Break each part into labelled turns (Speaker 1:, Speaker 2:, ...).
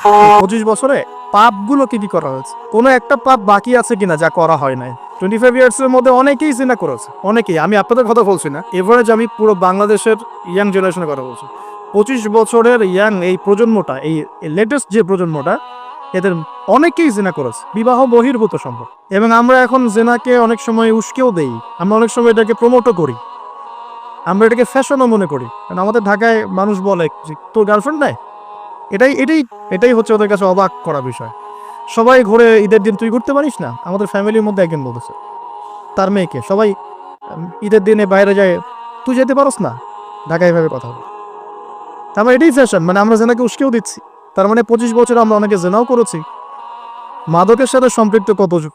Speaker 1: 25 বছরে পাপগুলো কি কি করা হয়েছে, কোনো একটা পাপ বাকি আছে কিনা যা করা হয় নাই? 25 ইয়ার্সের মধ্যে অনেকেই জিনা করেছে, অনেকেই। আমি আপনাদের কথা বলছি না, এভারেজ আমি পুরো বাংলাদেশের ইয়াং জেনারেশনের কথা বলছি। 25 বছরের ইয়াং এই প্রজন্মটা, এই লেটেস্ট যে প্রজন্মটা, এদের অনেকেই জেনা করেছে, বিবাহ বহির্ভূত সম্পর্ক। এবং আমরা এখন জেনাকে অনেক সময় উস্কেও দেই, আমরা অনেক সময় এটাকে প্রমোটও করি, আমরা এটাকে ফ্যাশনও মনে করি। কারণ আমাদের ঢাকায় মানুষ বলে যে তোর গার্লফ্রেন্ড নাই, এটাই এটাই এটাই হচ্ছে ওদের কাছে অবাক করা বিষয়। সবাই ঘুরে, ঈদের দিন তুই ঘুরতে পারিস না? আমাদের ফ্যামিলির মধ্যে একজন বলেছে তার মেয়েকে, সবাই ঈদের দিনে বাইরে যায়, তুই যেতে পারস না? ঢাকায় এভাবে কথা বলে। তার মানে এটাই ফ্যাশন, মানে আমরা জেনাকে উস্কেও দিচ্ছি। তার মানে 25 বছরে আমরা অনেকে জেনাও করেছি। মাদকের সাথে সম্পৃক্ত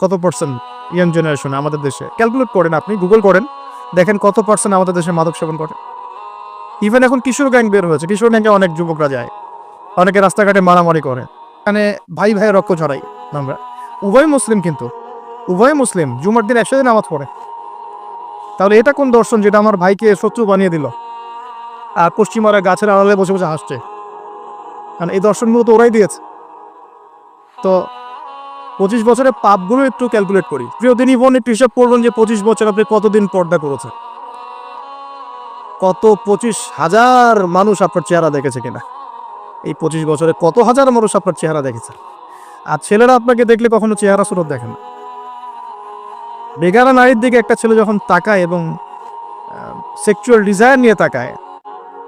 Speaker 1: কত পার্সেন্ট ইয়াং জেনারেশন আমাদের দেশে? ক্যালকুলেট করেন, আপনি গুগল করেন, দেখেন কত পার্সেন্ট আমাদের দেশে মাদক সেবন করে। ইভেন এখন কিশোর গ্যাং বের হয়েছে, কিশোর গ্যাংয়ে অনেক যুবকরা যায়, অনেকে রাস্তাঘাটে মারামারি করে, এখানে ভাই ভাই রক্ত ঝরাই। আমরা উভয় মুসলিম, কিন্তু উভয় মুসলিম জুমার দিন একসাথে নামাজ পড়ে। তাহলে এটা কোন দর্শন যেটা আমার ভাইকে শত্রু বানিয়ে দিল, আর পশ্চিমারা গাছের আড়ালে বসে বসে হাসছে? কারণ এই দর্শনগুলো তো ওরাই দিয়েছে। তো 25 বছরের পাপগুলো একটু ক্যালকুলেট করি। প্রিয় দিনী বোন, একটু হিসাব করবেন যে 25 বছর আপনি কতদিন পর্দা করেছেন, কত 25,000 মানুষ আপনার চেহারা দেখেছে কিনা? এই 25 বছরে কত হাজার মানুষ আপনার চেহারা দেখেছে? আর ছেলেরা আপনাকে দেখলে কখনো চেহারা সুরত দেখে না। বেগানা নারীর দিকে একটা ছেলে যখন তাকায় এবং সেক্সুয়াল ডিজায়ার নিয়ে তাকায়,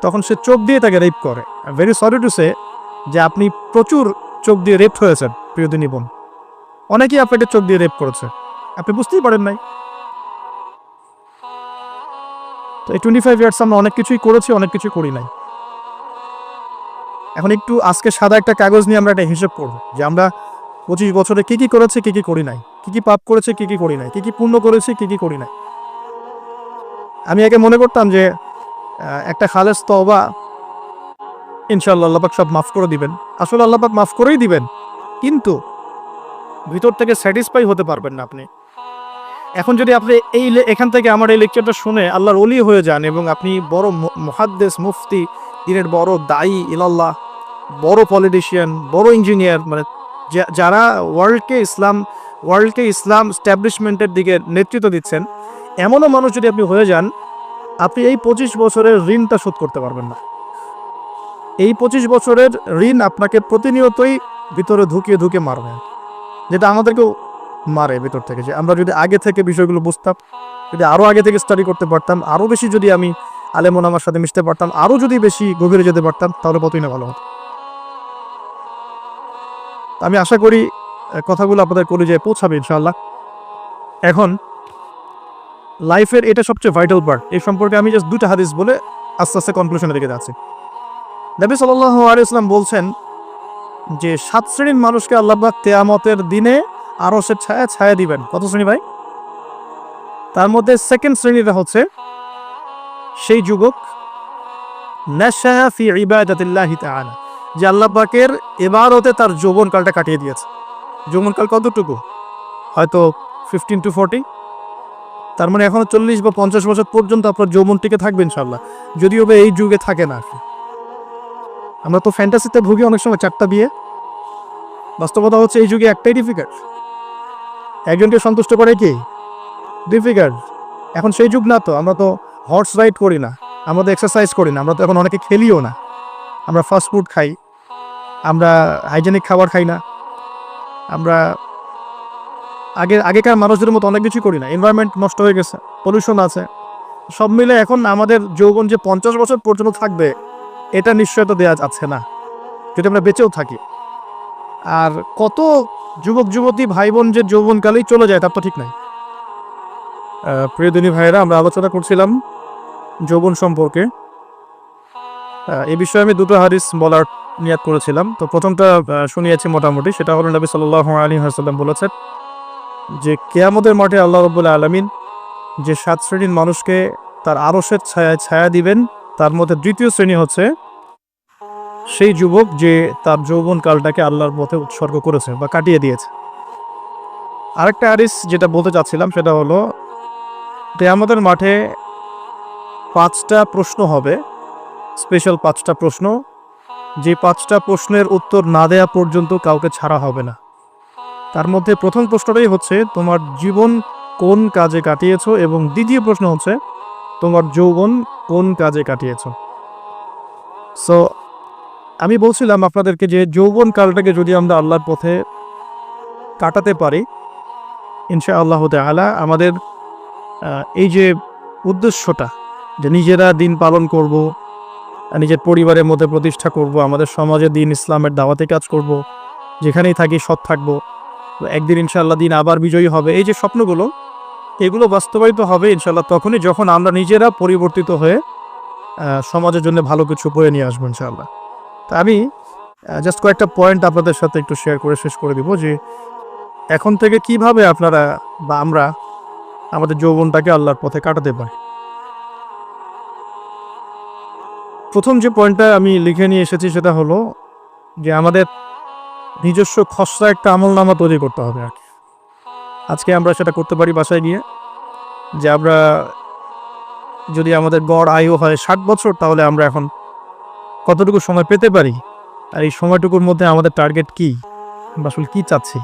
Speaker 1: তখন সে চোখ দিয়ে তাকে রেপ করে। ভেরি সরি টু সে যে আপনি প্রচুর চোখ দিয়ে রেপ হয়েছেন প্রিয় দিনী বোন। অনেকেই আপনাকে চোখ দিয়ে রেপ করেছে, আপনি বুঝতেই পারেন নাই। তো এই 25 ইয়ার্স আমরা অনেক কিছুই করেছি, অনেক কিছু করি নাই। এখন একটু আজকে সাদা একটা কাগজ নিয়ে আমরা একটা হিসেব করব যে আমরা 25 বছরে কি কি করেছি, কি কি করি নাই, কি কি পাপ করেছি, কি কি করি নাই, কি কি পুণ্য করেছি, কি কি করি নাই। আমি আগে মনে করতাম যে একটা খালেস তওবা ইনশাআল্লাহ আল্লাহ পাক সব মাফ করে দিবেন। আসলে আল্লাহ পাক মাফ করেই দিবেন, কিন্তু ভিতর থেকে স্যাটিসফাই হতে পারবেন না আপনি। এখন যদি আপনি এখান থেকে আমার এই লেকচারটা শুনে আল্লাহর ওলি হয়ে যান এবং আপনি বড় মুহাদ্দিস, মুফতি, দিনের বড় দায়ী ইলাল্লাহ, বড় পলিটিশিয়ান, বড় ইঞ্জিনিয়ার, মানে যারা ওয়ার্ল্ডকে ইসলাম স্ট্যাবলিশমেন্টের দিকে নেতৃত্ব দিচ্ছেন, এমনও মানুষ যদি আপনি হয়ে যান, আপনি এই 25 বছরের ঋণটা শোধ করতে পারবেন না। এই 25 বছরের ঋণ আপনাকে প্রতিনিয়তই ভিতরে ঢুকে মারবে, যেটা আমাদেরকেও মারে ভিতর থেকে। যে আমরা যদি আগে থেকে বিষয়গুলো বুঝতাম, যদি আরও আগে থেকে স্টাডি করতে পারতাম, আরও বেশি যদি আমি আলেম ওলামার সাথে মিশতে পারতাম, আরও যদি বেশি গভীরে যেতে পারতাম, তাহলে কতই না ভালো হতো। আমি আশা করি কথাগুলো আপনাদের কলিজায় পৌঁছাবে ইনশাআল্লাহ। এখন লাইফের এটা সবচেয়ে ভাইটাল পার্ট, এই সম্পর্কে আমি জাস্ট 2টা হাদিস বলে আস্তে আস্তে কনক্লুশনে রেখে যাচ্ছি। নবী সাল্লাল্লাহু আলাইহি ওয়াসাল্লাম বলছেন যে 7 শ্রেণীর মানুষকে আল্লাহ পাক কিয়ামতের দিনে আরশের ছায়া দিবেন। কত শ্রেণী ভাই? তার মধ্যে সেকেন্ড শ্রেণীটা হচ্ছে সেই যুবক নাশাহা ফি ইবাদাতিল্লাহি তাআলা, যে আল্লাহ পাকের ইবাদতে তার যৌবনকালটা কাটিয়ে দিয়েছে। যৌবনকাল কতটুকু? হয়তো 15 to 40। তার মানে এখনো 40 বা 50 বছর পর্যন্ত আপনার যৌবন টিকে থাকবে ইনশাআল্লাহ, যদিও বা এই যুগে থাকে না। আমরা তো ফ্যান্টাসিতে ভুগি অনেক সময়, 4টা বিয়ে। বাস্তবতা হচ্ছে এই যুগে একটাই ডিফিকাল্ট, একজনকে সন্তুষ্ট করে কি ডিফিকাল্ট। এখন সেই যুগ না, তো আমরা তো হর্স রাইড করি না, আমরা তো এক্সারসাইজ করি না, আমরা তো এখন অনেকে খেলিও না, আমরা ফাস্ট ফুড খাই, আমরা হাইজেনিক খাবার খাই না, আমরা আগেকার মানুষদের মতো অনেক কিছু করি না। এনভায়রনমেন্ট নষ্ট হয়ে গেছে, পলিউশন আছে, সব মিলে এখন আমাদের যৌবন যে 50 বছর পর্যন্ত থাকবে, এটা নিশ্চয়তা দেওয়া যাচ্ছে না যদি আমরা বেঁচেও থাকি। আর কত যুবক যুবতী ভাই বোন যে যৌবনকালেই চলে যায় তার তো ঠিক নাই। প্রিয় দিনী ভাইয়েরা, আমরা আলোচনা করছিলাম যৌবন সম্পর্কে। এই বিষয়ে আমি 2টো হাদিস বলার নিয়াত করেছিলাম। তো প্রথমটা শুনিয়েছি মোটামুটি, সেটা হলো নবী সাল্লাল্লাহু আলাইহি ওয়াসাল্লাম বলেছেন যে কিয়ামতের মাঠে আল্লাহ রাব্বুল আলামিন যে 7 শ্রেণীর মানুষকে তার আরশের ছায়া দিবেন, তার মধ্যে দ্বিতীয় শ্রেণী হচ্ছে সেই যুবক যে তার যৌবনকালটাকে আল্লাহর পথে উৎসর্গ করেছে বা কাটিয়ে দিয়েছে। আরেকটা হাদিস যেটা বলতে চাচ্ছিলাম সেটা হলো কিয়ামতের মাঠে 5টা প্রশ্ন হবে, স্পেশাল 5টা প্রশ্ন, যে 5টা প্রশ্নের উত্তর না দেয়া পর্যন্ত কাউকে ছাড়া হবে না। তার মধ্যে প্রথম প্রশ্নটাই হচ্ছে তোমার জীবন কোন কাজে কাটিয়েছো, এবং দ্বিতীয় প্রশ্ন হচ্ছে তোমার যৌবন কোন কাজে কাটিয়েছো। সো আমি বলছিলাম আপনাদেরকে যে যৌবন কালটাকে যদি আমরা আল্লাহর পথে কাটাতে পারি, ইনশাআল্লাহ তাআলা আমাদের এই যে উদ্দেশ্যটা, যে নিজেরা দিন পালন করব, নিজের পরিবারের মধ্যে প্রতিষ্ঠা করব, আমাদের সমাজে দিন ইসলামের দাওয়াতে কাজ করব, যেখানেই থাকি সৎ থাকবো, একদিন ইনশাআল্লাহ দিন আবার বিজয়ী হবে, এই যে স্বপ্নগুলো, এগুলো বাস্তবায়িত হবে ইনশাআল্লাহ তখনই যখন আমরা নিজেরা পরিবর্তিত হয়ে সমাজের জন্য ভালো কিছু বয়ে নিয়ে আসবো ইনশাআল্লাহ। তা আমি জাস্ট কয়েকটা পয়েন্ট আপনাদের সাথে একটু শেয়ার করে শেষ করে দিব যে এখন থেকে কিভাবে আপনারা বা আমরা আমাদের যৌবনটাকে আল্লাহর পথে কাটাতে পারি। প্রথম যে পয়েন্টটা আমি লিখে নিয়ে এসেছি সেটা হলো যে আমাদের নিজস্ব খসড়া একটা আমলনামা তৈরি করতে হবে। আর আজকে আমরা সেটা করতে পারি বাসায় গিয়ে, যে আমরা যদি আমাদের গড় আয়ু হয় 60 বছর, তাহলে আমরা এখন কতটুকু সময় পেতে পারি, আর এই সময়টুকুর মধ্যে আমাদের টার্গেট কি, আমরা আসলে কী চাচ্ছি,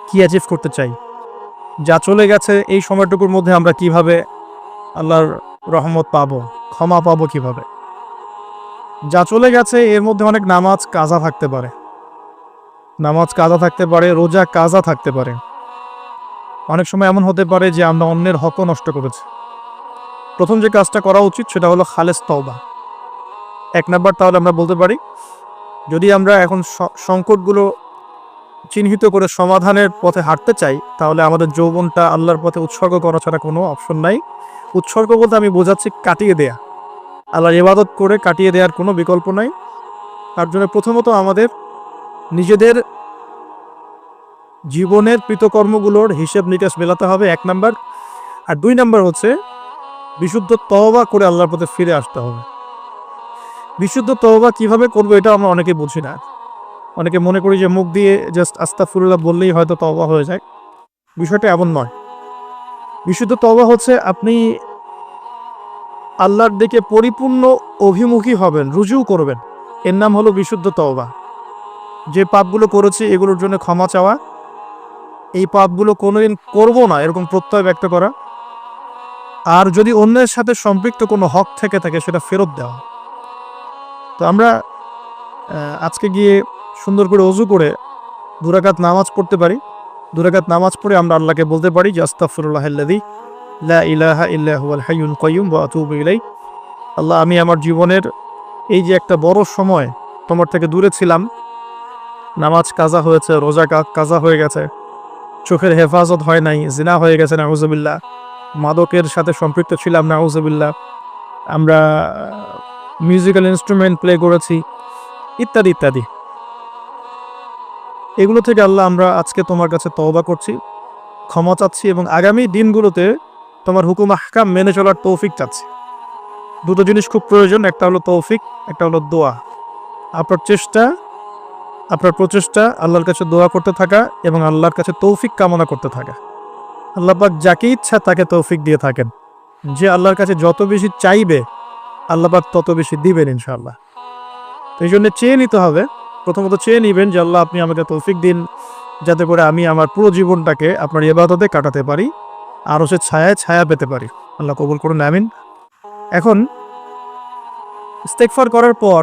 Speaker 1: কী অ্যাচিভ করতে চাই, যা চলে গেছে এই সময়টুকুর মধ্যে আমরা কিভাবে আল্লাহর রহমত পাবো, ক্ষমা পাবো কিভাবে। যা চলে গেছে এর মধ্যে অনেক নামাজ কাজা থাকতে পারে, রোজা কাজা থাকতে পারে। অনেক সময় এমন হতে পারে যে আমরা অন্যের হকও নষ্ট করেছি। প্রথম যে কাজটা করা উচিত সেটা হলো খালেস তওবা। 1 নাম্বার, তাহলে আমরা বলতে পারি যদি আমরা এখন সংকটগুলো চিহ্নিত করে সমাধানের পথে হাঁটতে চাই, তাহলে আমাদের যৌবনটা আল্লাহর পথে উৎসর্গ করা ছাড়া কোনো অপশন নাই। উৎসর্গ বলতে আমি বোঝাচ্ছি কাটিয়ে দেয়া, আল্লাহর ইবাদত করে কাটিয়ে দেওয়ার কোনো বিকল্প নাই। তার জন্য প্রথমত আমাদের নিজেদের জীবনের কৃতকর্মগুলোর হিসেব নিকাশ মেলাতে হবে, 1 নাম্বার। আর 2 নাম্বার হচ্ছে বিশুদ্ধ তওবা করে আল্লাহর পথে ফিরে আসতে হবে। বিশুদ্ধ তওবা কিভাবে করবো এটা আমরা অনেকে বুঝি না। অনেকে মনে করি যে মুখ দিয়ে জাস্ট আস্তাগফিরুল্লাহ বললেই হয়তো তওবা হয়ে যায়। বিষয়টা এমন নয়। বিশুদ্ধ তওবা হচ্ছে আপনি আল্লাহর দিকে পরিপূর্ণ অভিমুখী হবেন, রুজু করবেন, এর নাম হলো বিশুদ্ধ তওবা। যে পাপগুলো করেছি এগুলোর জন্য ক্ষমা চাওয়া, এই পাপগুলো কোনোদিন করবো না এরকম প্রত্যয় ব্যক্ত করা, আর যদি অন্যের সাথে সম্পৃক্ত কোনো হক থেকে থাকে সেটা ফেরত দেওয়া। তো আমরা আজকে গিয়ে সুন্দর করে ওযু করে 2 রাকাত নামাজ পড়তে পারি। 2 রাকাত নামাজ পড়ে আমরা আল্লাহকে বলতে পারি যে আস্তাগফিরুল্লাহাল্লাযী লা ইলাহা ইল্লা হুয়াল হাইয়ুল কাইয়্যুম ওয়া আতুবু ইলাইহি। আল্লাহ, আমি আমার জীবনের এই যে একটা বড় সময় তোমার থেকে দূরে ছিলাম, নামাজ কাজা হয়েছে, রোজা কাজা হয়ে গেছে, চোখের হেফাজত হয় নাই, জিনা হয়ে গেছে নাউজুবিল্লাহ, মাদকের সাথে সম্পৃক্ত ছিলাম নাউজুবিল্লাহ, আমরা মিউজিক্যাল ইনস্ট্রুমেন্ট প্লে করেছি, ইত্যাদি ইত্যাদি। এগুলো থেকে আল্লাহ আমরা আজকে তোমার কাছে তওবা করছি, ক্ষমা চাচ্ছি, এবং আগামী দিনগুলোতে তোমার হুকুম আহকাম মেনে চলার তৌফিক চাচ্ছি। 2টো জিনিস খুব প্রয়োজন, একটা হলো তৌফিক, একটা হলো দোয়া। আপনার প্রচেষ্টা আল্লাহর কাছে দোয়া করতে থাকা এবং আল্লাহর কাছে তৌফিক কামনা করতে থাকা। আল্লাহ পাক যাকে ইচ্ছা তাকে তৌফিক দিয়ে থাকেন। যে আল্লাহর কাছে যত বেশি চাইবে আল্লাহ পাক তত বেশি দিবেন ইনশাআল্লাহ। তো এই জন্য চেয়ে নিতে হবে, প্রথমত চেয়ে নিবেন যে আল্লাহ আপনি আমাকে তৌফিক দিন, যাতে করে আমি আমার পুরো জীবনটাকে আপনার ইবাদতে কাটাতে পারি, আরও সে ছায়া পেতে পারি। আল্লাহ কবুল করুন, আমিন। এখন ইস্তেগফার করার পর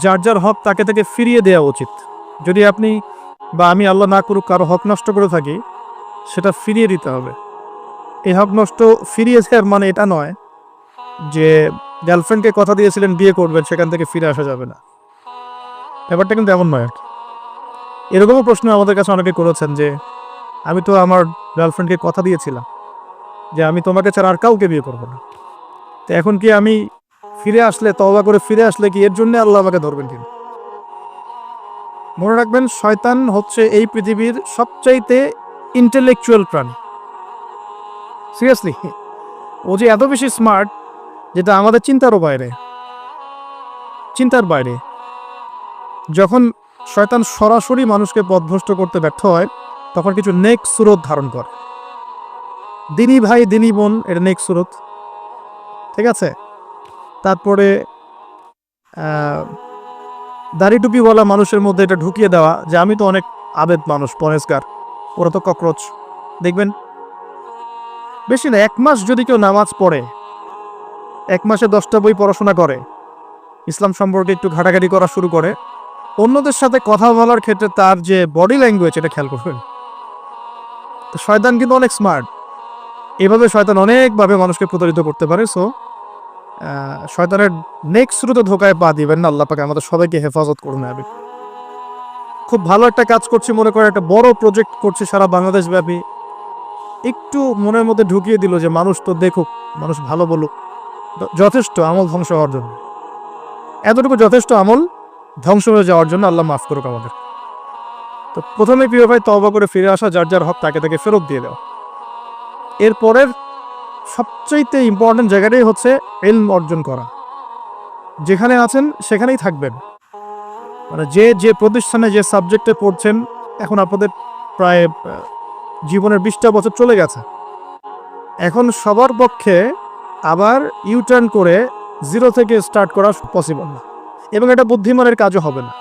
Speaker 1: যার যার হক তাকে তাকে ফিরিয়ে দেওয়া উচিত। যদি আপনি বা আমি, আল্লাহ না করুক, কারো হক নষ্ট করে থাকি, সেটা ফিরিয়ে দিতে হবে। এই হক নষ্ট ফিরিয়ে দেওয়ার মানে এটা নয় যে গার্লফ্রেন্ডকে কথা দিয়েছিলেন বিয়ে করবেন, সেখান থেকে ফিরে আসা যাবে না। ব্যাপারটা কিন্তু এমন নয়। এরকমও প্রশ্ন আমাদের কাছে অনেকে করেছেন যে আমি তো আমার গার্লফ্রেন্ডকে কথা দিয়েছিলাম যে আমি তোমাকে ছাড়া আর কাউকে বিয়ে করবো না, তো এখন কি আমি ফিরে আসলে, তওবা করে ফিরে আসলে কি এর জন্য আল্লাহ আমাকে ধরবেন কিনা? মনে রাখবেন, শয়তান হচ্ছে এই পৃথিবীর সবচাইতে ইন্টেলেকচুয়াল প্রাণী। সিরিয়াসলি, ও যে এত বেশি স্মার্ট যেটা আমাদের চিন্তার বাইরে। যখন শয়তান সরাসরি মানুষকে পথভ্রষ্ট করতে ব্যর্থ হয়, তখন কিছু নেক সুরত ধারণ করে। দিনী ভাই দিনী বোন, এটা নেক সুরত, ঠিক আছে। তারপরে দাড়ি টুপিওয়ালা মানুষের মধ্যে এটা ঢুকিয়ে দেওয়া যে আমি তো অনেক আবেদ মানুষ, পরেজগার, ওরা তো ককরোচ। দেখবেন বেশি না, 1 মাস যদি কেউ নামাজ পড়ে, 1 মাসে 10টা বই পড়াশোনা করে, ইসলাম সম্পর্কে একটু ঘাটাঘাটি করা শুরু করে, অন্যদের সাথে কথা বলার ক্ষেত্রে তার যে বডি ল্যাঙ্গুয়েজ, এটা খেয়াল করবেন। তো শয়তান কিন্তু অনেক স্মার্ট, এভাবে শয়তান অনেকভাবে মানুষকে প্রতারিত করতে পারে। সো শয়তানের নেক্সট শুরুতে ধোকায় পা দিবেন না। আল্লাহ পাক আমাদের সবাইকে হেফাজত করুন। আমি খুব ভালো একটা কাজ করছি মনে করে, একটা বড় প্রজেক্ট করছি সারা বাংলাদেশ ব্যাপী, একটু মনের মধ্যে ঢুকিয়ে দিল যে মানুষ তো দেখুক, মানুষ ভালো বলুক, যথেষ্ট আমল ধ্বংস হওয়ার জন্য। এতটুকু যথেষ্ট আমল ধ্বংস হয়ে যাওয়ার জন্য। আল্লাহ মাফ করুক আমাদের। তো প্রথমে প্রিয় ভাই, তওবা করে ফিরে আসা, যার যার হক তাকে তাকে ফেরত দিয়ে দেওয়া। এরপরের সবচাইতে ইম্পর্টেন্ট জায়গাটাই হচ্ছে ইলম অর্জন করা। যেখানে আছেন সেখানেই থাকবেন। মানে যে যে প্রতিষ্ঠানে যে সাবজেক্টে পড়ছেন, এখন আপনাদের প্রায় জীবনের 20টা বছর চলে গেছে, এখন সবার পক্ষে আবার ইউটার্ন করে জিরো থেকে স্টার্ট করা পসিবল না, এবং এটা বুদ্ধিমানের কাজও হবে না।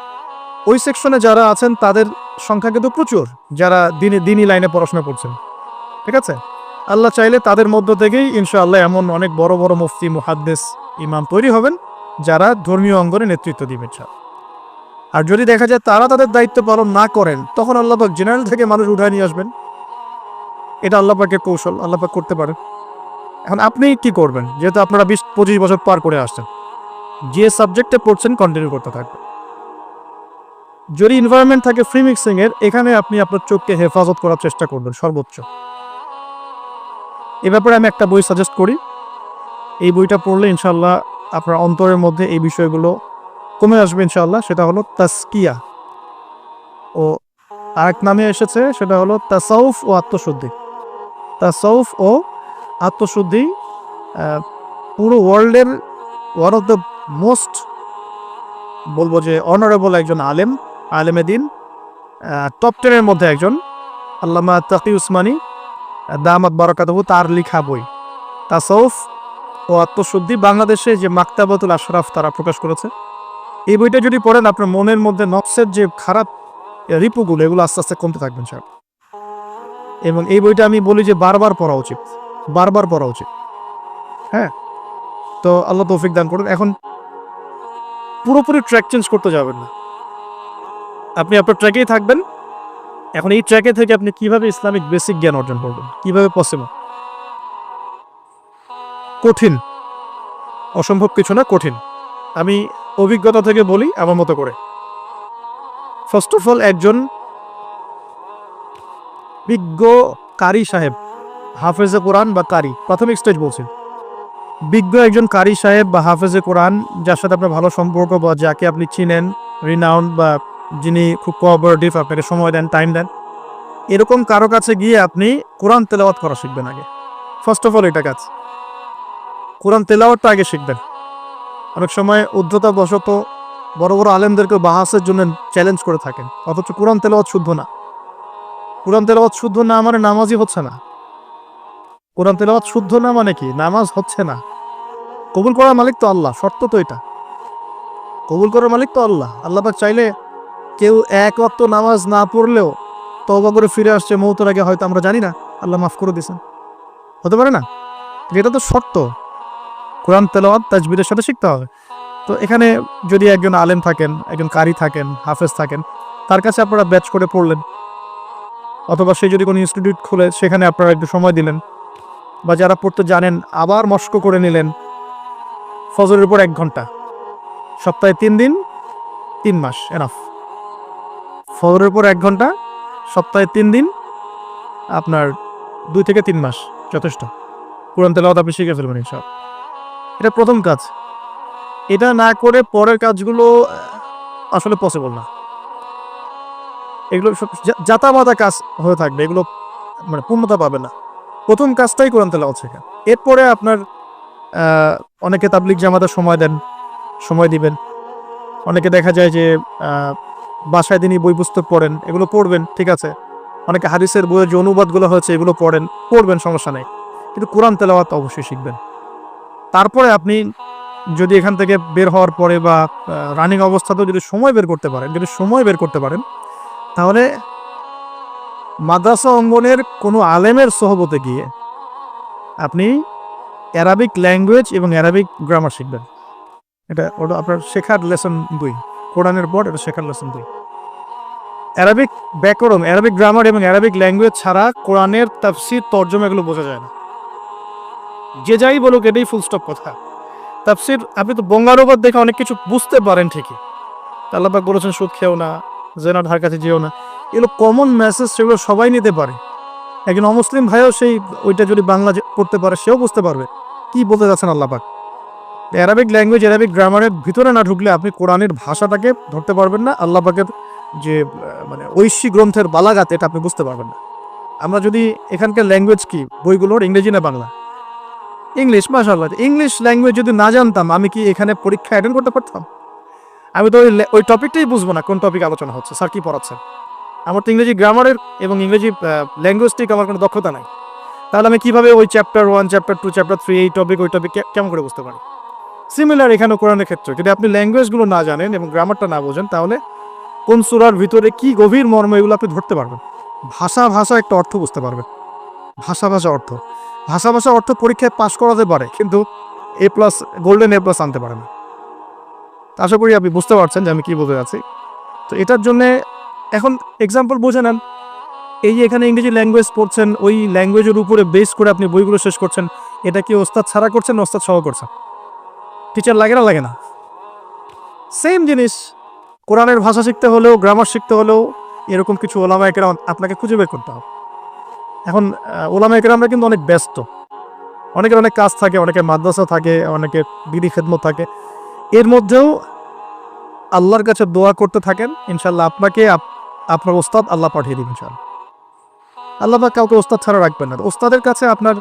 Speaker 1: ওই সেকশনে যারা আছেন তাদের সংখ্যা কিন্তু প্রচুর, যারা দিনই লাইনে পড়াশোনা করছেন, ঠিক আছে? আল্লাহ চাইলে তাদের মধ্য থেকেই ইনশাআল্লাহ এমন অনেক বড় বড় মুফতি, মুহাদ্দিস, ইমাম তৈরি হবেন যারা ধর্মীয় অঙ্গনে নেতৃত্ব দিবেন। আর যদি দেখা যায় তারা তাদের দায়িত্ব পালন না করেন, তখন আল্লাহ পাক জেনারেল থেকে মানুষ উঠায় নিয়ে আসবেন। এটা আল্লাহ পাকের কৌশল, আল্লাহ পাক করতে পারেন। এখন আপনি কি করবেন? যেহেতু আপনারা 20-25 বছর পার করে আসছেন, যে সাবজেক্টে পড়ছেন কন্টিনিউ করতে থাকবেন। যদি এনভায়রনমেন্ট থাকে ফ্রি মিক্সিং এর, এখানে আপনি আপনার চোখকে হেফাজত করার চেষ্টা করবেন সর্বোচ্চ। এ ব্যাপারে আমি একটা বই সাজেস্ট করি, এই বইটা পড়লে ইনশাআল্লাহ আপনার অন্তরের মধ্যে এই বিষয়গুলো কমে আসবে ইনশাআল্লাহ। সেটা হলো তাসকিয়া, ও আরেক নামে এসেছে, সেটা হলো তাসাউফ ও আত্মশুদ্ধি। তাসাউফ ও আত্মশুদ্ধি পুরো ওয়ার্ল্ডের ওয়ান অফ দ্য মোস্ট, বলবো যে অনারেবল একজন আলেমে দিন, টপ 10-এর মধ্যে একজন, আল্লামা তাকি উসমানী দামাত বারাকাতুহু, তার লেখা বই তাসাউফ ও আত্মশুদ্ধি। বাংলাদেশে যে মাকতাবাতুল আশরাফ তারা প্রকাশ করেছে। এই বইটা যদি পড়েন, আপনার মনের মধ্যে নফসের যে খারাপ রিপুগুলো, এগুলো আস্তে আস্তে কমতে থাকবেন স্যার। এবং এই বইটা আমি বলি যে বারবার পড়া উচিত, বারবার পড়া উচিত। হ্যাঁ, তো আল্লাহ তৌফিক দান করুন। এখন পুরোপুরি ট্র্যাক চেঞ্জ করতে যাবেন না, আপনি আপনার ট্র্যাকেই থাকবেন। এখন এই ট্র্যাকে থেকে আপনি কিভাবে ইসলামিক বেসিক জ্ঞান অর্জন করবেন, কিভাবে পসিবল? কঠিন, অসম্ভব কিছু না, কঠিন। আমি অভিজ্ঞতা থেকে বলি আমার মতো করে। ফার্স্ট অফ অল, একজন বিজ্ঞ কারি সাহেব, হাফেজে কোরআন বা কারি, প্রাথমিক স্টেজ বলছি, বিজ্ঞ একজন কারি সাহেব বা হাফেজে কোরআন, যার সাথে আপনার ভালো সম্পর্ক বা যাকে আপনি চিনেন, রিনাউন্ড, বা যিনি খুব কোঅপারেটিভ, আপনাকে সময় দেন, টাইম দেন, এরকম কারো কাছে গিয়ে আপনি কোরআন তেলাওয়াত করা শিখবেন আগে। ফার্স্ট অফ অল এটা কাজ, কোরআন তেলাওয়াতটা আগে শিখবেন। অনেক সময় উদ্ধতা বশত বড় বড় আলেমদেরকে বাহাসের জন্য চ্যালেঞ্জ করে থাকেন, অথচ কোরআন তেলাওয়াত শুদ্ধ না। কোরআন তেলাওয়াত শুদ্ধ না মানে নামাজই হচ্ছে না। কোরআন তেলাওয়াত শুদ্ধ না মানে কি? নামাজ হচ্ছে না। কবুল করার মালিক তো আল্লাহ, শর্ত তো এটা। কবুল করার মালিক তো আল্লাহ। আল্লাহ পাক চাইলে কেউ এক ওয়াক্ত নামাজ না পড়লেও তওবা করে ফিরে আসছে মওতের আগে, হয়তো আমরা জানি না, আল্লাহ মাফ করে দিয়েছেন, হতে পারে না? এটা তো শর্ত। কোরআন তেলাওয়াত তাজবিদের সাথে শিখতে হবে। তো এখানে যদি একজন আলেম থাকেন, একজন কারি থাকেন, হাফেজ থাকেন, তার কাছে আপনারা ব্যাচ করে পড়লেন, অথবা সে যদি কোনো ইনস্টিটিউট খুলে সেখানে আপনারা একটু সময় দিলেন, বা যারা পড়তে জানেন আবার মস্ক করে নিলেন। ফজরের উপর 1 ঘন্টা, সপ্তাহে 3 দিন, 3 মাস এনাফ। ফজরের উপর 1 ঘন্টা, সপ্তাহে 3 দিন, আপনার 2 থেকে 3 মাস যথেষ্ট। কোরআন তেলাওয়াত আপনি শিখে ফেলবেন ইনশাআল্লাহ। এটা প্রথম কাজ। এটা না করে পরের কাজগুলো আসলে পসিবল না। এগুলো সব জাতামাতা কাজ হয়ে থাকবে, এগুলো মানে পূর্ণতা পাবে না। প্রথম কাজটাই কোরআন তেলাওয়াত শেখা। এরপরে আপনার অনেকে তাবলিগ জামাতে সময় দিবেন। অনেকে দেখা যায় যে বাসায় দিনই বই পুস্তক পড়েন, এগুলো পড়বেন, ঠিক আছে। অনেকে হাদিসের বইয়ের যে অনুবাদগুলো হয়েছে এগুলো পড়বেন, সমস্যা নেই। কিন্তু কোরআন তেলাওয়াত অবশ্যই শিখবেন। তারপরে আপনি যদি এখান থেকে বের হওয়ার পরে বা রানিং অবস্থাতেও যদি সময় বের করতে পারেন তাহলে মাদ্রাসা অঙ্গনের কোনো আলেমের সহবতে গিয়ে আপনি অ্যারাবিক ল্যাঙ্গুয়েজ এবং অ্যারাবিক গ্রামার শিখবেন। ওটা আপনার শেখার লেসন 2, কোরআনের পর এটা শেখার লেসন 2। অ্যারাবিক ব্যাকরণ, অ্যারাবিক গ্রামার এবং অ্যারাবিক ল্যাঙ্গুয়েজ ছাড়া কোরআনের তাফসির তর্জমা এগুলো বোঝা যায় না। যে যাই বলুক এটাই ফুল স্টপ কথা। তাফসির আপনি তো বঙ্গানুবাদ দেখে অনেক কিছু বুঝতে পারেন ঠিকই, আল্লাহ পাক বলেছেন সুদ খেও না, জেনার ধার কাছে যেও না, এগুলো কমন মেসেজ, সেগুলো সবাই নিতে পারে। একজন অমুসলিম ভাইও সেই ওইটা যদি বাংলা পড়তে পারে সেও বুঝতে পারবে কি বলতে যাচ্ছেন আল্লাহ পাক। অ্যারাবিক ল্যাঙ্গুয়েজ, অ্যারাবিক গ্রামারের ভিতরে না ঢুকলে আপনি কোরআনের ভাষাটাকে ধরতে পারবেন না, আল্লাহ পাকের যে মানে ঐশী গ্রন্থের বালাগাত এটা আপনি বুঝতে পারবেন না। আমরা যদি এখানকার ল্যাঙ্গুয়েজ কি বইগুলোর ইংরেজি না বাংলা? ইংলিশ, মাশাআল্লাহ। ইংলিশ ল্যাঙ্গুয়েজ যদি না জানতাম আমি কি এখানে পরীক্ষা অ্যাটেন্ড করতে পারতাম? আমি তো ওই টপিকটাই বুঝবো না কোন টপিক আলোচনা হচ্ছে, স্যার কি পড়াচ্ছেন। আমার তো ইংরেজি গ্রামারের এবং ইংরেজি ল্যাঙ্গুয়েজটিক আমার কোনো দক্ষতা নাই। তাহলে আমি কিভাবে ওই চ্যাপ্টার 1, চ্যাপ্টার 2, চ্যাপ্টার 3 এই টপিক ওই টপিক কেমন করে বুঝতে পারি? সিমিলার এখানে কোরআনের ক্ষেত্রে যদি আপনি ল্যাঙ্গুয়েজগুলো না জানেন এবং গ্রামারটা না বোঝেন তাহলে কোন সূরার ভিতরে কি গভীর মর্ম এগুলো আপনি ধরতে পারবেন। ভাষা একটা অর্থ বুঝতে পারবেন, ভাষা অর্থ পরীক্ষায় পাশ করাতে পারে, কিন্তু A+, গোল্ডেন A+ আনতে পারে না। আশা করি আপনি বুঝতে পারছেন যে আমি কি বলতে যাচ্ছি। তো এটার জন্যে এখন এক্সাম্পল বুঝে নেন, এই যে এখানে ইংরেজি ল্যাঙ্গুয়েজ পড়ছেন, ওই ল্যাঙ্গুয়েজের উপরে বেস করে আপনি বইগুলো শেষ করছেন, এটা কি ওস্তাদ ছাড়া করছেন না ওস্তাদ সহ করছেন? টিচার লাগে না? সেম জিনিস, কোরআনের ভাষা শিখতে হলেও, গ্রামার শিখতে হলেও এরকম কিছু ওলামা একরাম আপনাকে খুঁজে বের করতে হবে। এখন ওলামা একরামরা কিন্তু অনেক ব্যস্ত, অনেকের অনেক কাজ থাকে, অনেকের মাদ্রাসা থাকে, অনেকের দিদি খেদমত থাকে। এর মধ্যেও আল্লাহর কাছে দোয়া করতে থাকেন, ইনশাল্লাহ আপনাকে আপনার ওস্তাদ আল্লাহ পাঠিয়ে দিবেন ইনশাল্লাহ। আল্লাহ পাক কাউকে ওস্তাদ ছাড়া রাখবেন না। ওস্তাদের কাছে আপনার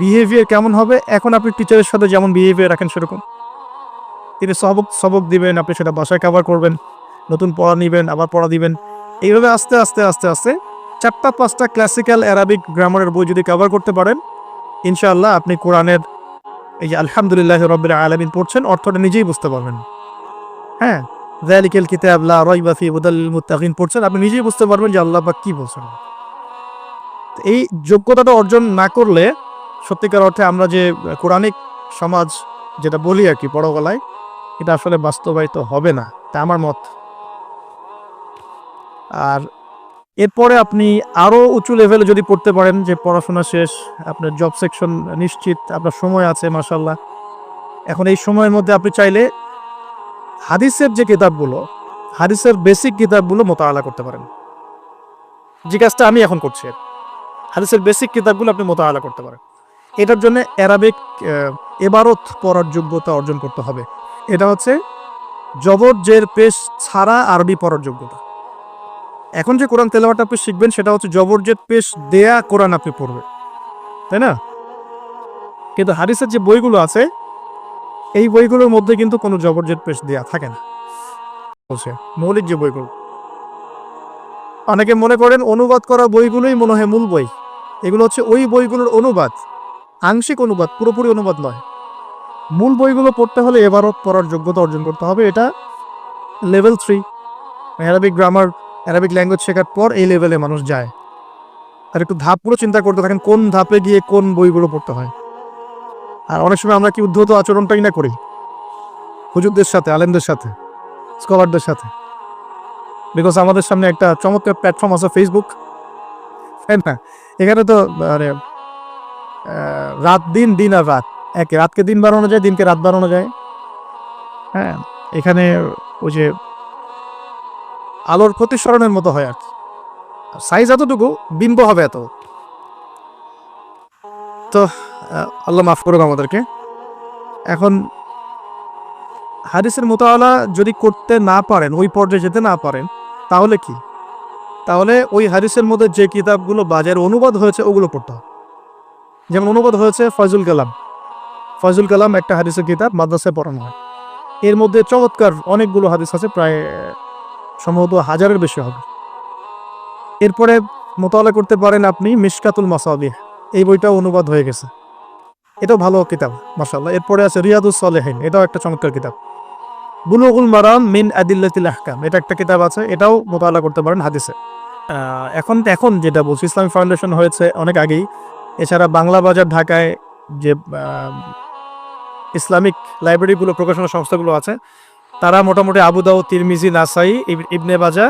Speaker 1: বিহেভিয়ার কেমন হবে, এখন আপনি টিচারের সাথে যেমন বিহেভিয়ার রাখেন সেরকম তিনি সবক দিবেন, আপনি সেটা বাসায় কভার করবেন, নতুন পড়া নেবেন, আবার পড়া দিবেন। এইভাবে আস্তে আস্তে 4-5টা ক্লাসিক্যাল অ্যারাবিক গ্রামারের বই যদি কভার করতে পারেন, ইনশাআল্লাহ আপনি কোরআনের এই যে আলহামদুলিল্লাহ রাব্বিল আলামিন পড়ছেন অর্থটা নিজেই বুঝতে পারবেন। হ্যাঁ, যালিকাল কিতাব লা রাইবা ফি হুদাল লিল মুত্তাকিন পড়ছেন, আপনি নিজেই বুঝতে পারবেন যে আল্লাহ পাক কি বলছেন। এই যোগ্যতাটা অর্জন না করলে সত্যিকার অর্থে আমরা যে কোরআনিক সমাজ যেটা বলি আর কি বড় গলায়, এটা আসলে বাস্তবায়িত হবে না, তা আমার মত। আর এরপরে আপনি আরও উঁচু লেভেলে যদি পড়তে পারেন, যে পড়াশোনা শেষ, আপনার জব সেকশন নিশ্চিত, আপনার সময় আছে মাশাআল্লাহ, এখন এই সময়ের মধ্যে আপনি চাইলে হাদিসের যে কিতাবগুলো, হাদিসের বেসিক কিতাবগুলো মোতাআলা করতে পারেন। যে কাজটা আমি এখন করছি, হাদিসের বেসিক কিতাবগুলো আপনি মোতাআলা করতে পারেন। এটার জন্য অ্যারাবিক ইবারত পড়ার যোগ্যতা অর্জন করতে হবে। এটা হচ্ছে জবর জের পেশ ছাড়া আরবি পড়ার যোগ্যতা। এখন যে কোরআন তেলাওয়াত আপনি শিখবেন সেটা হচ্ছে জবর জের পেশ দেয়া কোরআন আপনি পড়বেন, তাই না? কিন্তু হাদিসের যে বইগুলো আছে এই বইগুলোর মধ্যে কিন্তু কোনো জবর জের পেশ দেয়া থাকে না। মৌলিক যে বইগুলো, অনেকে মনে করেন অনুবাদ করা বইগুলোই মনে হয় মূল বই। এগুলো হচ্ছে ওই বইগুলোর অনুবাদ, আংশিক অনুবাদ, পুরোপুরি অনুবাদ নয়। মূল বইগুলো পড়তে হলে এবারত পড়ার যোগ্যতা অর্জন করতে হবে। এটা level 3 Arabic grammar, Arabic language শেখার পর এই লেভেলে মানুষ যায়। আর একটু ধাপগুলো চিন্তা করতে থাকেন, কোন ধাপে গিয়ে কোন বইগুলো পড়তে হয়। আর অনেক সময় আমরা কি উদ্ধত আচরণটাই না করি হুজুরদের সাথে, আলেমদের সাথে, স্কলারদের সাথে। বিকজ আমাদের সামনে একটা চমৎকার প্ল্যাটফর্ম আছে ফেসবুক, তাই না? এখানে তো মানে রাত দিন, দিন আর রাত, একে রাতকে দিন বানানো যায়, দিনকে রাত বানানো যায়। হ্যাঁ, এখানে ওই যে আলোর প্রতিসরণের মতো হয় আর কি, সাইজ এতটুকু, বিম্ব হবে এত। তো আল্লাহ মাফ করুক আমাদেরকে। এখন হাদিসের মোতাআলা যদি করতে না পারেন, ওই পর্যায়ে যেতে না পারেন, তাহলে কি? তাহলে ওই হাদিসের মধ্যে যে কিতাবগুলো বাজারে অনুবাদ হয়েছে ওগুলো পড়তে হবে। যেমন অনুবাদ হয়েছে ফয়জুল কালাম একটা হাদিসের কিতাব, মাদ্রাসায় পড়ানো হয়। এর মধ্যে চমৎকার অনেকগুলো হাদিস আছে, প্রায় সম্ভবত 1000-এর বেশি হবে। এরপরে মোতাআলা করতে পারেন আপনি মিশকাতুল মাসাবিহ, এই বইটাও অনুবাদ হয়ে গেছে। এটাও ভালো কিতাব মাশাআল্লাহ। এরপরে আছে রিয়াদুস সালেহিন, এটাও একটা চমৎকার কিতাব। বুলুগুল মারাম মিন আদিল্লাতিল আহকাম, এটা একটা কিতাব আছে, এটাও মোতালা করতে পারেন হাদিসে। এখন এখন যেটা বলছি, ইসলামিক ফাউন্ডেশন হয়েছে অনেক আগেই। এছাড়া বাংলা বাজার ঢাকায় যে ইসলামিক লাইব্রেরিগুলো, প্রকাশনা সংস্থাগুলো আছে, তারা মোটামুটি আবু দাউদ, তিরমিজি, নাসাই, ইবনে বাজা,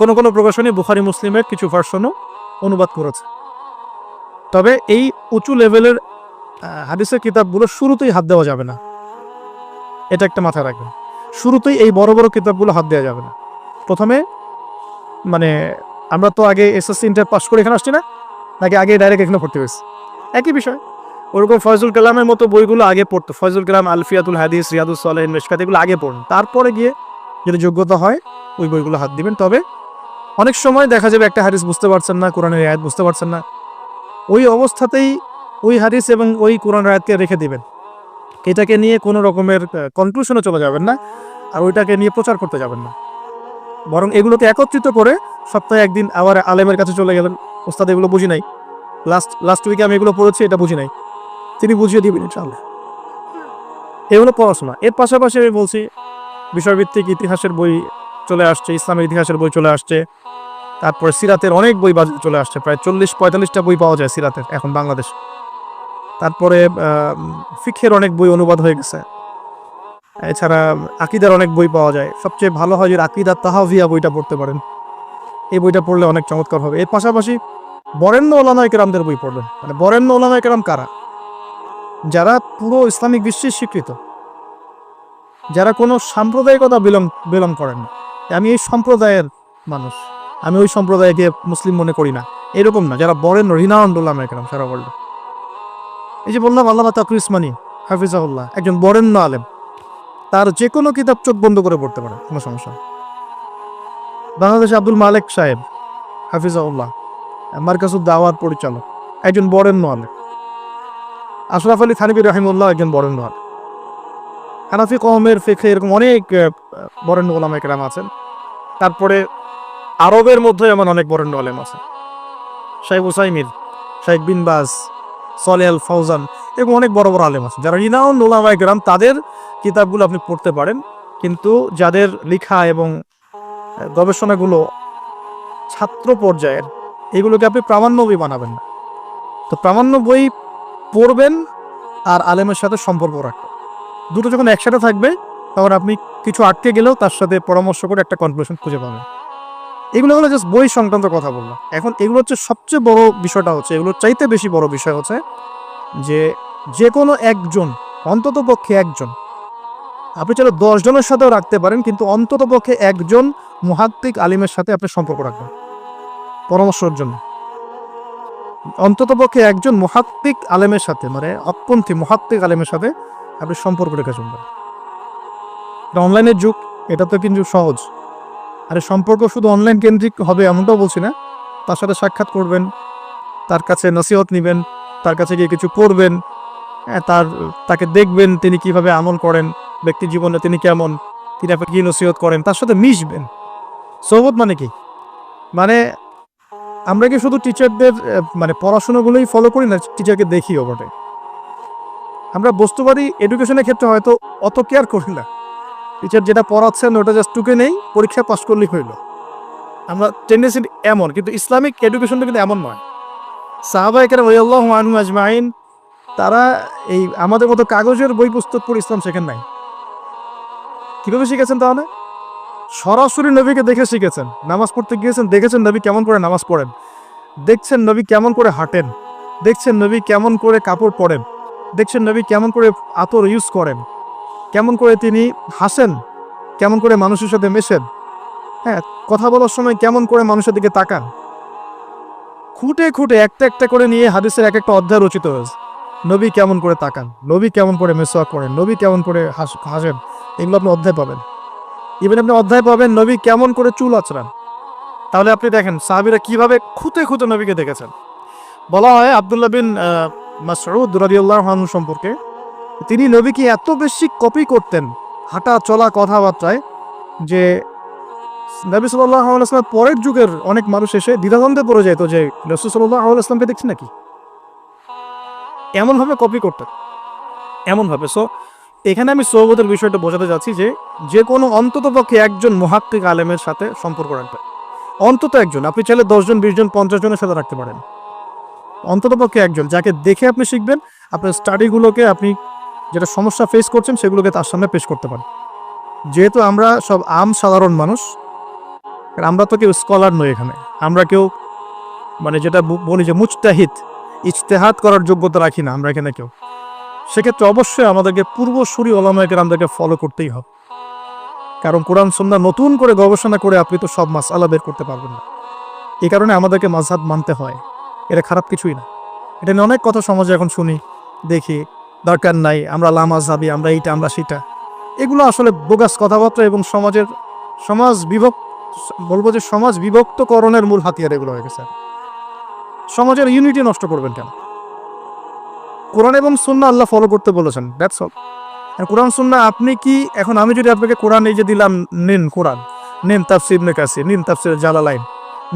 Speaker 1: কোনো কোনো প্রকাশনী বুখারী মুসলিমের কিছু ভার্সনও অনুবাদ করেছে। তবে এই উঁচু লেভেলের হাদিসের কিতাবগুলো শুরুতেই হাত দেওয়া যাবে না, এটা একটা মাথায় রাখবেন। শুরুতেই এই বড় বড় কিতাবগুলো হাত দেওয়া যাবে না। প্রথমে মানে আমরা তো আগে এসএসসি ইন্টার পাস করে এখানে আসছি না, নাকি আগে ডাইরেক্ট এখানে পড়তে হয়েছে? একই বিষয়। ওরকম ফয়জুল কালামের মতো বইগুলো আগে পড়তো, ফয়জুল কালাম, আলফিয়াতুল হাদিস, রিয়াদুস সালেহিন, মিশকাত, এগুলো আগে পড়ুন, তারপরে গিয়ে যদি যোগ্যতা হয় ওই বইগুলো হাত দিবেন। তবে অনেক সময় দেখা যাবে একটা হাদিস বুঝতে পারছেন না, কোরআনের আয়াত বুঝতে পারছেন না, ওই অবস্থাতেই ওই হাদিস এবং ওই কোরআন আয়াতকে রেখে দিবেন। এটাকে নিয়ে কোনো রকমের কনক্লুশনে চলে যাবেন না, আর ওইটাকে নিয়ে প্রচার করতে যাবেন না। বরং এগুলোকে একত্রিত করে সপ্তাহে একদিন আবার আলেমের কাছে চলে গেলেন, ওস্তাদ এগুলো বুঝি নাই, লাস্ট উইকে আমি এগুলো পড়েছি, এটা বুঝি নাই, তিনি বুঝিয়ে দিবেন ইনশাআল্লাহ। এগুলো পড়াশোনা। এর পাশাপাশি আমি বলছি বিষয়ভিত্তিক ইতিহাসের বই চলে আসছে, ইসলামের ইতিহাসের বই চলে আসছে, তারপরে সিরাতের অনেক বই চলে আসছে, প্রায় 40-45টা বই পাওয়া যায় সিরাতের এখন বাংলাদেশ। তারপরে ফিকহের অনেক বই অনুবাদ হয়ে গেছে। এছাড়া আকিদার অনেক বই পাওয়া যায়। সবচেয়ে ভালো হয় যে আকিদা তাহাভিয়া বইটা পড়তে পারেন, এই বইটা পড়লে অনেক চমৎকার হবে। এর পাশাপাশি বরেণ্য ওলামায়ে কেরামদের বই পড়বেন। মানে বরেণ্য ওলামায়ে কেরাম কারা? যারা পুরো ইসলামিক বিশ্বের স্বীকৃত, যারা কোনো সাম্প্রদায়িকতা বিলং করেন না, আমি এই সম্প্রদায়ের মানুষ, আমি ওই সম্প্রদায়কে মুসলিম মনে করি না, এরকম না, যারা বরেণ্য রিনাউন্ড ওলামায়ে কেরাম সারা ওয়ার্ল্ডে। এই যে বললাম আল্লামা তাকি উসমানী হাফিজাহুল্লাহ, একজন বরেণ্য আলেম, তার যে কোনো কিতাব চোখ বন্ধ করে পড়তে পারে, কোনো সমস্যা। বাংলাদেশে আব্দুল মালেক সাহেব হাফিজাহুল্লাহ, মারকাজুদ দাওয়াত পরিচালক, একজন বরেণ্য আলেম। আশরাফ আলী থানভী রাহিমাহুল্লাহ একজন বরেণ্য আলেম। হানাফি কওমের ফিকহে এরকম অনেক বরেণ্য ওলামায়ে কেরাম আছেন। তারপরে আরবের মধ্যে এমন অনেক বরেণ্য আলেম আছে, শাইখ উসাইমিন, শাইখ বিন বাজ, সলেহ আল ফাউজান, এরকম অনেক বড় বড় আলেম আছে যারা রিনাউন্ড ওলামায়ে কেরাম। তাদের কিতাবগুলো আপনি পড়তে পারেন, কিন্তু যাদের লেখা এবং গবেষণাগুলো ছাত্র পর্যায়ের, এগুলোকে আপনি প্রামাণ্য বই বানাবেন না। তো প্রামাণ্য বই পড়বেন আর আলেমের সাথে সম্পর্ক রাখবেন, দুটো যখন একসাথে থাকবে তখন আপনি কিছু আটকে গেলেও তার সাথে পরামর্শ করে একটা কনক্লুশন খুঁজে পাবেন। এগুলো হলো জাস্ট বই সংক্রান্ত কথা বললাম। এখন এগুলো হচ্ছে সবচেয়ে বড় বিষয়টা, হচ্ছে এগুলোর চাইতে বেশি বড় বিষয় হচ্ছে যে কোনো একজন, অন্তত পক্ষে একজন, আপনি চাইলে 10 জনের সাথেও রাখতে পারেন, কিন্তু অন্তত পক্ষে একজন মুহাদ্দিক আলিমের সাথে আপনি সম্পর্ক রাখবেন পরামর্শের জন্য। অন্তত পক্ষে একজন মুহাদ্দিক আলেমের সাথে, মানে অপপন্থী মুহাদ্দিক আলেমের সাথে আপনি সম্পর্ক রেখে চলবেন। অনলাইনের যুগ, এটা তো কিন্তু সহজ। আর সম্পর্ক শুধু অনলাইন কেন্দ্রিক হবে এমনটাও বলছি না, তার সাথে সাক্ষাৎ করবেন, তার কাছে নসিহত নেবেন, তার কাছে গিয়ে কিছু পড়বেন, তাকে দেখবেন তিনি কিভাবে আমল করেন, ব্যক্তি জীবনে তিনি কেমন, তিনি আপনাকে কি নসিহত করেন, তার সাথে মিশবেন। সোহবত মানে কি? মানে আমরা কি শুধু টিচারদের মানে পড়াশোনাগুলোই ফলো করি না, টিচারকে দেখিও বটে। আমরা বস্তুবাদী এডুকেশনের ক্ষেত্রে হয়তো অত কেয়ার করি না, টিচার যেটা পড়াচ্ছেন ওটা জাস্ট টুকে নেই, পরীক্ষা পাস করলেই হইল। আমরা টেন্ডেন্সি এমন, কিন্তু ইসলামিক এডুকেশনটা কিন্তু এমন নয়। সাহাবায়ে কেরাম রাদিয়াল্লাহু আনহুম আজমাইন, তারা এই আমাদের মতো কাগজের বই পুস্তক পড়ে ইসলাম শেখেন নাই। কীভাবে শিখেছেন? তাহলে সরাসরি নবীকে দেখে শিখেছেন। নামাজ পড়তে গিয়েছেন, দেখেছেন নবী কেমন করে নামাজ পড়েন, দেখছেন নবী কেমন করে হাঁটেন, দেখছেন নবী কেমন করে কাপড় পরেন, দেখছেন নবী কেমন করে আতর ইউজ করেন, কেমন করে তিনি হাসেন, কেমন করে মানুষের সাথে মেশেন, হ্যাঁ, কথা বলার সময় কেমন করে মানুষের দিকে তাকান। খুঁটে খুঁটে একটা একটা করে নিয়ে হাদিসের এক একটা অধ্যায় রচিত হয়েছে। নবী কেমন করে তাকান, নবী কেমন করে মেসওয়াক করেন, নবী কেমন করে হাসেন, এগুলো আপনি অধ্যায় পাবেন। ইভেন আপনি অধ্যায় পাবেন নবী কেমন করে চুল আঁচড়ান। তাহলে আপনি দেখেন সাহাবীরা কিভাবে খুঁতে খুঁতে নবীকে দেখেছেন। বলা হয় আব্দুল্লাহ বিন মাসউদ রাদিয়াল্লাহু আনহু সম্পর্কে, তিনি নবীকে এত বেশি কপি করতেন হাঁটা চলা কথাবার্তায়, যে নবী সাল্লাল্লাহু আলাইহি ওয়াসাল্লাম পরের যুগের অনেক মানুষ এসে দ্বিধাদ্বন্দ্বে পড়ে যেত যে রাসূল সাল্লাল্লাহু আলাইহি ওয়াসাল্লামকে দেখছেন নাকি, এমনভাবে কপি করতেন। এমনভাবে। সো এখানে আমি সোহবতের বিষয়টা বোঝাতে যাচ্ছি যে যে কোনো অন্ততপক্ষে একজন মুহাক্কিক আলেমের সাথে সম্পর্ক রাখবেন, অন্তত একজন। আপনি চাইলে 10 জন 20 জন 50 জনের সাথে রাখতে পারেন, অন্ততপক্ষে একজন যাকে দেখে আপনি শিখবেন, আপনার স্টাডিগুলোকে আপনি যেটা সমস্যা ফেস করছেন সেগুলোকে তার সামনে পেশ করতে পারেন। যেহেতু আমরা সব সাধারণ মানুষ, আমরা তো কেউ স্কলার নই এখানে, আমরা কেউ মানে যেটা বলি যে মুজতাহিদ, ইজতেহাদ করার যোগ্যতা রাখি না আমরা এখানে কেউ। সেক্ষেত্রে অবশ্যই আমাদেরকে পূর্বসূরি ওলামায়ে কেরামদেরকে ফলো করতেই হবে, কারণ কোরআন সুন্নাহ নতুন করে গবেষণা করে আপনি তো সব মাসআলা বের করতে পারবেন না। এই কারণে আমাদেরকে মাযহাব মানতে হয়, এটা খারাপ কিছুই না। এটা নিয়ে অনেক কথা সমাজে এখন শুনি, দেখি, দরকার নাই, আমরা লা মাযহাবি, আমরা এইটা আমরা সেটা। এগুলো আসলে বোগাস কথাবার্তা এবং সমাজ বিভক্তকরণের মূল হাতিয়ার এগুলো হয়ে গেছে। সমাজের ইউনিটি নষ্ট করবেন কেন? কোরআন এবং সুন্নাহ আল্লাহ ফলো করতে বলেছেন, দ্যাটস অল। কোরআন সুন্নাহ আপনি কি এখন, আমি যদি আপনাকে কোরআন এই যে দিলাম, নিন কোরআন, নিন তাফসির ইবনে কাসির, নিন তাফসির জালালাইন,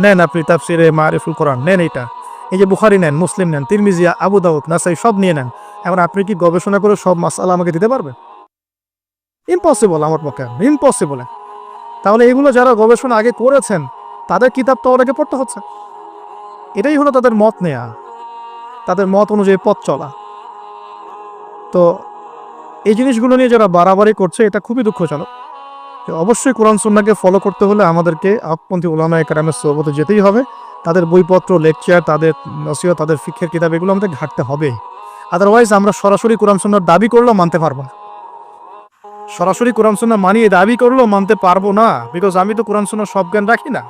Speaker 1: নেন আপনি তাফসিরে মারিফুল কোরআন, নেন এইটা, এই যে বুখারী নেন, মুসলিম নেন, তিরমিজি, আবু দাউদ, নাসাই সব নিয়ে নেন। এখন আপনি কি গবেষণা করে সব মাসআলা আমাকে দিতে পারবেন? ইম্পসিবল, আমার পক্ষে ইম্পসিবল। তাহলে এগুলো যারা গবেষণা আগে করেছেন তাদের কিতাব তো অনেকে পড়তে হচ্ছে। এটাই হলো তাদের মত নেয়া, তাদের মত অনুযায়ী পথ চলা। তো এই জিনিসগুলো নিয়ে যারা বাড়াবাড়ি করছে এটা খুবই দুঃখজনক। অবশ্যই কোরআন সুন্নাহকে ফলো করতে হলে আমাদেরকে আপপন্থী উলামায়ে কেরামের সোহবতে যেতেই হবে, তাদের বইপত্র, লেকচার, তাদের নসিহত, তাদের ফিকহের কিতাব এগুলো আমাদের ঘাটতে হবে। আদারওয়াইজ আমরা সরাসরি কোরআন সুন্নাহর দাবি করলেও মানতে পারবো না, সরাসরি কোরআন সুন্নাহ মানিয়ে দাবি করলেও মানতে পারবো না, বিকজ আমি তো কোরআন সুন্নাহ সব জ্ঞান রাখি না।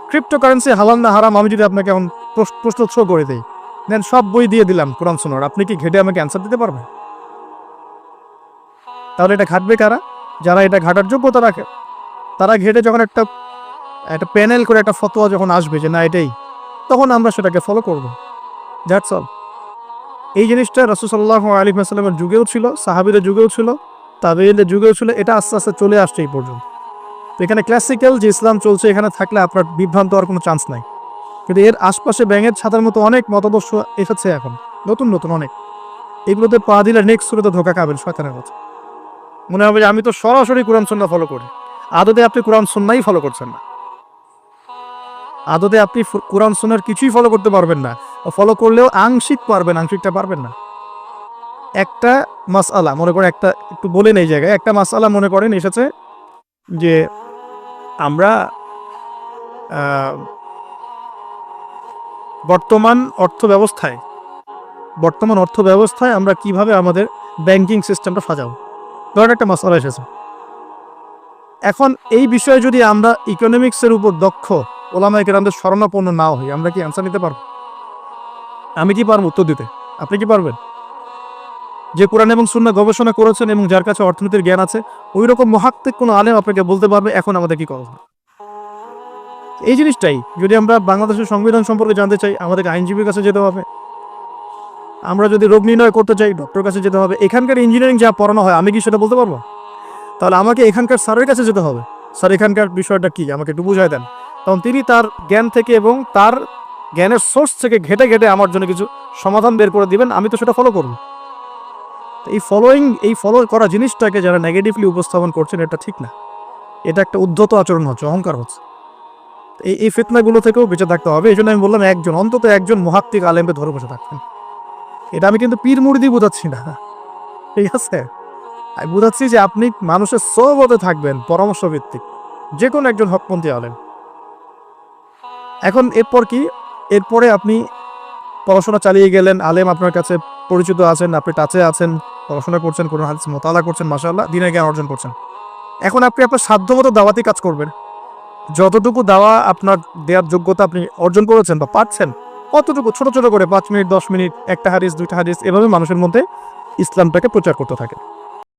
Speaker 1: ক্রিপ্টোকারেন্সি হালাল না হারাম আমি যদি আপনাকে এখন প্রশ্ন থ্রো করে দিই, দেন সব বই দিয়ে দিলাম কোরআন সুন্নাহর, আপনি কি ঘেটে আমাকে অ্যান্সার দিতে পারবেন? তাহলে এটা ঘাটবে কারা? যারা এটা ঘাটার যোগ্যতা রাখে। তারা ঘেটে যখন একটা প্যানেল করে একটা ফতোয়া যখন আসবে যে না এটাই, তখন আমরা সেটাকে ফলো করব। That's all. এই জিনিসটা রাসূল সাল্লাল্লাহু আলাইহি ওয়াসাল্লামের যুগেও ছিল, সাহাবীদের যুগেও ছিল, তাবেঈনদের যুগেও ছিল, এটা আস্তে আস্তে চলে আসছে এই পর্যন্ত। তো এখানে ক্লাসিক্যাল যে ইসলাম চলছে এখানে থাকলে আপনার বিভ্রান্ত হওয়ার কোনো চান্স নাই। কিন্তু এর আশপাশে ব্যাঙের ছাতার মতো অনেক মতাদর্শ এসেছে এখন, নতুন নতুন অনেক। এগুলোতে পা দিলে নেক্সট সুরতে ধোকা খাবেন শয়তানের মতো। মনে হবে যে আমি তো সরাসরি কোরআন সুন্নাহ ফলো করি, আদতে আপনি কোরআন সুন্নাহই ফলো করছেন না। আদতে আপনি কোরআন সুন্নাহর কিছুই ফলো করতে পারবেন না, ফলো করলেও আংশিক পারবেন, আংশিকটা পারবেন না। একটা মাসআলা মনে করেন, একটু বলেন এই জায়গায়, একটা মাসআলা মনে করেন এসেছে যে আমরা বর্তমান অর্থ ব্যবস্থায় আমরা কিভাবে আমাদের ব্যাংকিং সিস্টেমটা সাজাবো, ধরেন একটা মাসআলা এসেছে। এখন এই বিষয়ে যদি আমরা ইকোনমিক্সের উপর দক্ষ ওলামায়ে কেরামদের শরণাপন্ন নাও হই, আমরা কি অ্যান্সার নিতে পারবো? আমি কি পারবো উত্তর দিতে? আপনি কি পারবেন? যে কোরআন এবং সুন্নাহ গবেষণা করেছেন এবং যার কাছে অর্থনীতির জ্ঞান আছে, ওই রকম মুহাক্কিক কোনো আলেম আপনাকে বলতে পারবে এখন আমাদের কি করা হবে। এই জিনিসটাই যদি আমরা বাংলাদেশের সংবিধান সম্পর্কে জানতে চাই, আমাদেরকে আইনজীবীর কাছে যেতে হবে। আমরা যদি রোগ নির্ণয় করতে চাই, ডক্টর কাছে যেতে হবে। এখানকার ইঞ্জিনিয়ারিং যা পড়ানো হয় আমি কি সেটা বলতে পারবো? তাহলে আমাকে এখানকার স্যারের কাছে যেতে হবে, স্যার এখানকার বিষয়টা কি আমাকে একটু বুঝাই দেন। তখন তিনি তার জ্ঞান থেকে এবং তার জ্ঞানের সোর্স থেকে ঘেটে ঘেটে আমার জন্য কিছু সমাধান বের করে দিবেন, আমি তো সেটা ফলো করব। এই ফলো করা জিনিসটাকে যারা নেগেটিভলি উপস্থাপন করছেন এটা ঠিক না, এটা একটা উদ্ধত আচরণ হচ্ছে, অহংকার হচ্ছে। এই ফিতনাগুলো থেকেও বেঁচে থাকতে হবে। এই জন্য আমি বললাম অন্তত একজন মুহাক্কিক আলেমকে ধরে বসে থাকবেন। এটা আমি কিন্তু পীর মুরিদি বোঝাচ্ছি না, ঠিক আছে? আমি বোঝাচ্ছি যে আপনি মানুষের সোহবতে থাকবেন, পরামর্শ ভিত্তিক, যে কোনো একজন হকপন্থী আলেম। এখন এরপর কি? এরপরে আপনি পড়াশোনা চালিয়ে গেলেন, আলেম আপনার কাছে পরিচিত আছেন, আপনি টাচে আছেন, পড়াশোনা করছেন, কোনো হাদিস মোতালা করছেন, মাশাআল্লাহ দ্বীনের জ্ঞান অর্জন করছেন। এখন আপনি আপনার সাধ্যমতো দাওয়াতি কাজ করবেন। যতটুকু দাওয়া আপনার দেওয়ার যোগ্যতা আপনি অর্জন করেছেন বা পাচ্ছেন, অতটুকু ছোট ছোট করে 5 মিনিট, 10 মিনিট, একটা হাদিস, 2টা হাদিস, এভাবে মানুষের মধ্যে ইসলামটাকে প্রচার করতে থাকে।